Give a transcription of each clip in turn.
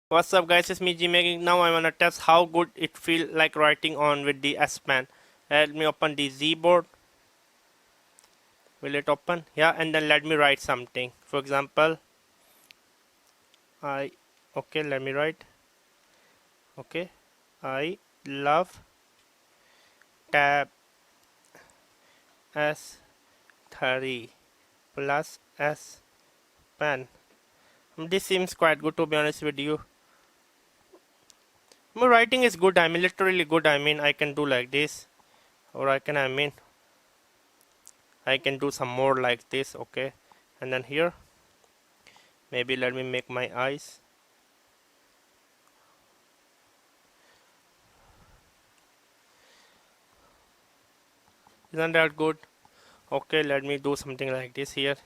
What's up guys, it's me Geek. Now I wanna test how good it feel like writing on with the S Pen. Let me open the Z board. Will it open? Yeah, and then let me write something. For example, let me write. Okay, I love tab S3 plus S Pen. This seems quite good, to be honest with you. My writing is good. I mean, literally good. I mean, I can do like this, or I can do some more like this. Okay, and then here, maybe let me make my eyes. Isn't that good? Okay, let me do something like this here.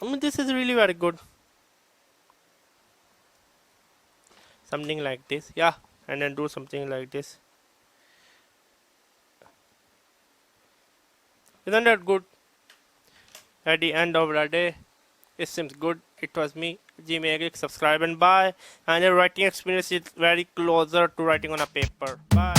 I mean, this is really very good. Something like this, yeah, and then do something like this. Isn't that good? At the end of the day, it seems good. It was me, Geek. Subscribe and bye. And your writing experience is very closer to writing on a paper. Bye.